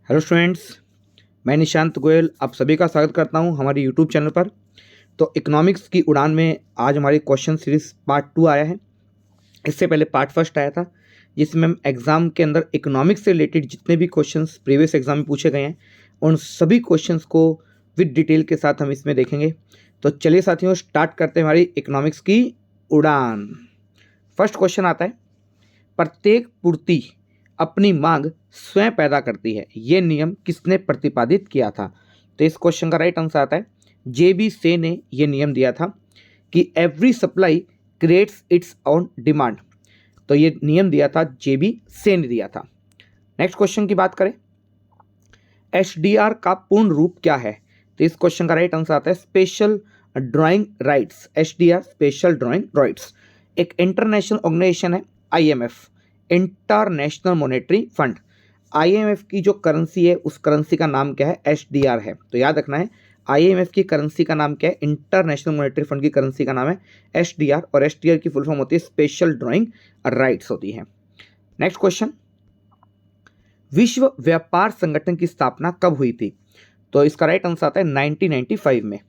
Hello students, मैं निशांत गोयल आप सभी का स्वागत करता हूं हमारे यूट्यूब चैनल पर। तो इकोनॉमिक्स की उड़ान में आज हमारी क्वेश्चन सीरीज पार्ट 2 आया है। इससे पहले पार्ट फर्स्ट आया था जिसमें हम एग्ज़ाम के अंदर इकोनॉमिक्स से रिलेटेड जितने भी क्वेश्चंस प्रीवियस एग्जाम में पूछे गए हैं उन सभी क्वेश्चंस को विद डिटेल के साथ हम इसमें देखेंगे। तो चलिए साथियों, स्टार्ट करते हैं हमारी इकोनॉमिक्स की उड़ान। फर्स्ट क्वेश्चन आता है, प्रत्येक पूर्ति अपनी मांग स्वयं पैदा करती है, ये नियम किसने प्रतिपादित किया था? तो इस क्वेश्चन का राइट आंसर आता है JB से ने ये नियम दिया था कि every supply creates its own demand. तो ये नियम दिया था JB से ने दिया था। नेक्स्ट क्वेश्चन की बात करें, SDR का पूर्ण रूप क्या है? तो इस क्वेश्चन का राइट आंसर आता है special drawing rights. SDR special drawing rights एक इंटरनेशनल ऑर्गेनाइजेशन है, IMF international monetary fund. IMF की जो करेंसी है उस करेंसी का नाम क्या है? SDR है। तो याद रखना है IMF की करेंसी का नाम क्या है? इंटरनेशनल मॉनेटरी फंड की करेंसी का नाम है SDR और SDR की फुल फॉर्म होती है स्पेशल ड्राइंग राइट्स होती है। नेक्स्ट क्वेश्चन, विश्व व्यापार संगठन की स्थापना कब हुई थी? तो इसका राइट आंसर आता है 1995 में।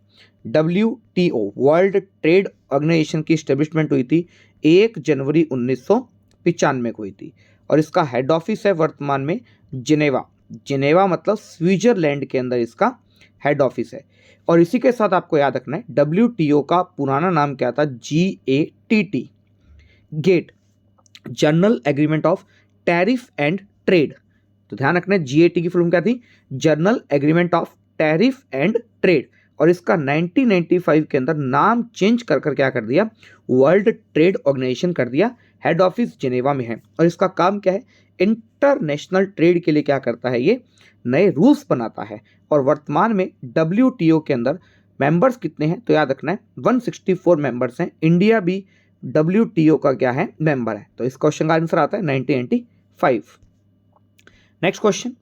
WTO वर्ल्ड ट्रेड ऑर्गेनाइजेशन की स्टेब्लिशमेंट हुई थी 1 जनवरी 1995 को हुई थी और इसका हेड ऑफिस है वर्तमान में जिनेवा। जिनेवा मतलब स्विट्जरलैंड के अंदर इसका हेड ऑफिस है। और इसी के साथ आपको याद रखना है WTO का पुराना नाम क्या था? GATT, GATT, general agreement of tariff and trade. तो ध्यान रखना है GATT की फुल फॉर्म क्या थी? Journal agreement of tariff and trade. और इसका 1995 के अंदर नाम चेंज कर क्या कर दिया? वर्ल्ड ट्रेड ऑर्गेनाइजेशन कर दिया। हेड ऑफिस जिनेवा में है और इसका काम क्या है? इंटरनेशनल ट्रेड के लिए क्या करता है? ये नए रूल्स बनाता है। और वर्तमान में WTO के अंदर मेंबर्स कितने हैं? तो याद रखना है 164 मेंबर्स हैं। इंडिया भी WTO का क्या है? मेंबर है। तो इस क्वेश्चन का आंसर आता है 1995। नेक्स्ट क्वेश्चन,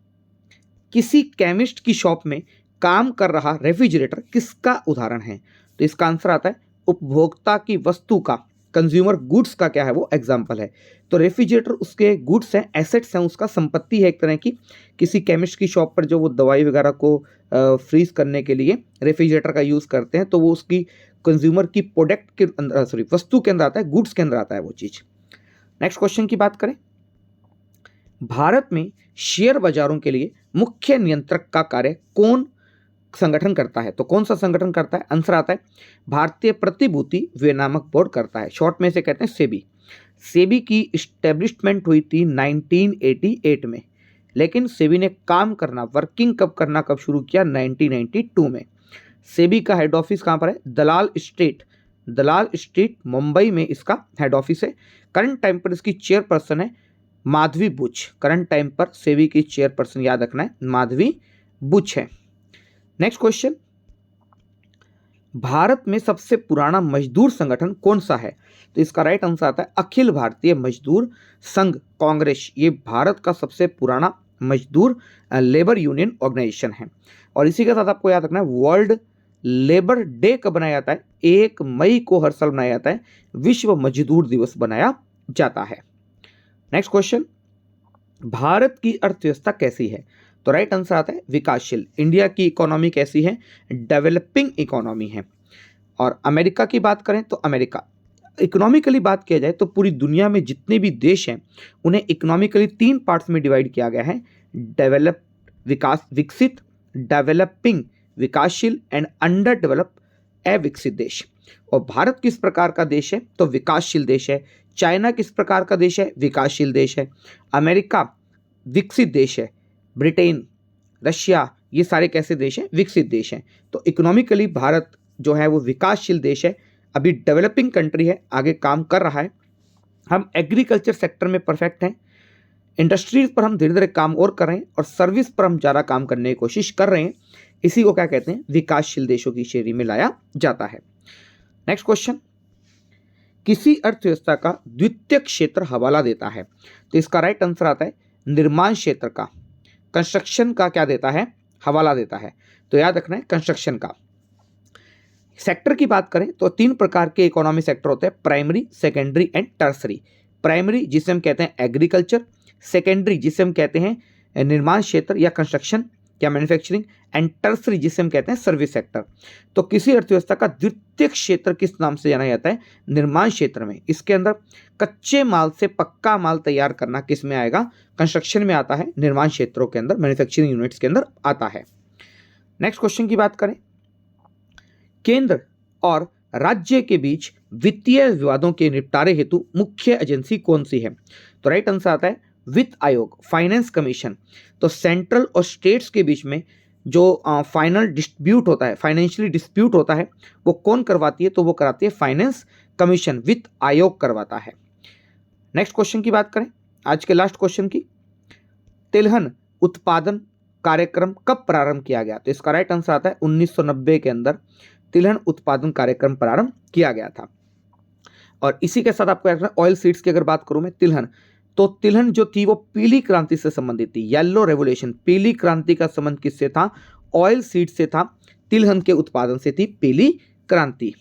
किसी केमिस्ट की शॉप में काम कर रहा रेफ्रिजरेटर किसका उदाहरण है? तो इसका आंसर आता है उपभोक्ता की वस्तु का, कंज्यूमर गुड्स का क्या है? वो एग्जाम्पल है। तो रेफ्रिजरेटर उसके गुड्स हैं, एसेट्स हैं, उसका संपत्ति है एक तरह की। किसी केमिस्ट की शॉप पर जो वो दवाई वगैरह को फ्रीज करने के लिए रेफ्रिजरेटर का यूज़ करते हैं तो वो उसकी कंज्यूमर की प्रोडक्ट के अंदर वस्तु के अंदर आता है, गुड्स के अंदर आता है वो चीज़। नेक्स्ट क्वेश्चन की बात करें, भारत में शेयर बाजारों के लिए मुख्य नियंत्रक का कार्य कौन संगठन करता है? तो कौन सा संगठन करता है? आंसर आता है भारतीय प्रतिभूति विनियामक बोर्ड करता है, शॉर्ट में से कहते हैं सेबी। सेबी की इस्टेब्लिशमेंट हुई थी 1988 में, लेकिन सेबी ने काम करना, वर्किंग कब करना, कब शुरू किया? 1992 में। सेबी का हेड ऑफिस कहाँ पर है? दलाल स्ट्रीट मुंबई में इसका हेड ऑफिस है। करंट टाइम पर इसकी चेयरपर्सन है माधवी बुच। करंट टाइम पर सेबी की चेयरपर्सन याद रखना है माधवी बुच है। नेक्स्ट क्वेश्चन, भारत में सबसे पुराना मजदूर संगठन कौन सा है? तो इसका राइट आंसर आता है अखिल भारतीय मजदूर संघ कांग्रेस। ये भारत का सबसे पुराना मजदूर लेबर यूनियन ऑर्गेनाइजेशन है। और इसी के साथ आपको याद रखना है वर्ल्ड लेबर डे कब बनाया जाता है? 1 मई को हर साल बनाया जाता है, विश्व मजदूर दिवस बनाया जाता है। नेक्स्ट क्वेश्चन, भारत की अर्थव्यवस्था कैसी है? तो राइट आंसर आता है विकासशील। इंडिया की इकोनॉमी कैसी है? डेवलपिंग इकोनॉमी है। और अमेरिका की बात करें तो अमेरिका, इकोनॉमिकली बात किया जाए तो पूरी दुनिया में जितने भी देश हैं उन्हें इकोनॉमिकली 3 पार्ट्स में डिवाइड किया गया है, विकसित, डेवलपिंग विकासशील एंड अंडर डेवलप अविकसित देश। और भारत किस प्रकार का देश है? तो विकासशील देश है। चाइना किस प्रकार का देश है? विकासशील देश है। अमेरिका विकसित देश है। ब्रिटेन, रशिया, ये सारे कैसे देश हैं? विकसित देश हैं। तो इकोनॉमिकली भारत जो है वो विकासशील देश है, अभी डेवलपिंग कंट्री है, आगे काम कर रहा है। हम एग्रीकल्चर सेक्टर में परफेक्ट हैं, इंडस्ट्रीज पर हम धीरे धीरे काम और कर रहे हैं और सर्विस पर हम ज़्यादा काम करने की कोशिश कर रहे हैं। इसी को क्या कहते हैं? विकासशील देशों की श्रेणी में लाया जाता है। नेक्स्ट क्वेश्चन, किसी अर्थव्यवस्था का द्वितीय क्षेत्र हवाला देता है? तो इसका राइट आंसर आता है निर्माण क्षेत्र का, कंस्ट्रक्शन का क्या देता है? हवाला देता है। तो याद रखना है कंस्ट्रक्शन का। सेक्टर की बात करें तो 3 प्रकार के इकोनॉमी सेक्टर होते हैं, primary, secondary and tertiary. Primary जिसे हम कहते हैं एग्रीकल्चर, सेकेंडरी जिसे हम कहते हैं निर्माण क्षेत्र या कंस्ट्रक्शन या मैन्युफैक्चरिंग, एंड टर्सरी जिसे हम कहते हैं सर्विस सेक्टर। तो किसी अर्थव्यवस्था का द्वितीयक क्षेत्र किस नाम से जाना जाता है? निर्माण क्षेत्र में। इसके अंदर कच्चे माल से पक्का माल तैयार करना किस में आएगा? कंस्ट्रक्शन में आता है, निर्माण क्षेत्रों के अंदर, मैन्युफैक्चरिंग यूनिट्स के अंदर आता है। नेक्स्ट क्वेश्चन की बात करें, केंद्र और राज्य के बीच वित्तीय विवादों के निपटारे हेतु मुख्य एजेंसी कौन सी है? तो राइट आंसर आता है वित्त आयोग, फाइनेंस कमीशन। तो सेंट्रल और स्टेट्स के बीच में जो फाइनल डिस्प्यूट होता है, फाइनेंशियली डिस्प्यूट होता है, वो कौन करवाती है? तो वो कराती है फाइनेंस कमीशन, वित्त आयोग करवाता है। नेक्स्ट क्वेश्चन की बात करें, आज के लास्ट क्वेश्चन की, तिलहन उत्पादन कार्यक्रम कब प्रारंभ किया गया? तो इसका राइट आंसर आता है 1990 के अंदर तिलहन उत्पादन कार्यक्रम प्रारंभ किया गया था। और इसी के साथ आपको ऑयल सीड्स की अगर बात करूं मैं, तिलहन, तो तिलहन जो थी वो पीली क्रांति से संबंधित थी, येलो रेवोल्यूशन। पीली क्रांति का संबंध किससे था? ऑयल सीड से था, तिलहन के उत्पादन से थी पीली क्रांति।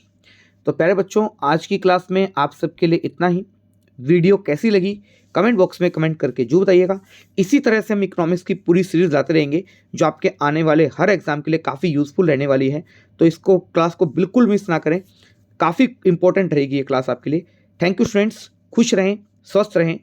तो प्यारे बच्चों, आज की क्लास में आप सबके लिए इतना ही। वीडियो कैसी लगी कमेंट बॉक्स में कमेंट करके जरूर बताइएगा। इसी तरह से हम इकोनॉमिक्स की पूरी सीरीज लाते रहेंगे जो आपके आने वाले हर एग्जाम के लिए काफ़ी यूजफुल रहने वाली है। तो इसको क्लास को बिल्कुल मिस ना करें, काफ़ी इंपॉर्टेंट रहेगी ये क्लास आपके लिए। थैंक यू स्टूडेंट्स, खुश रहें, स्वस्थ रहें,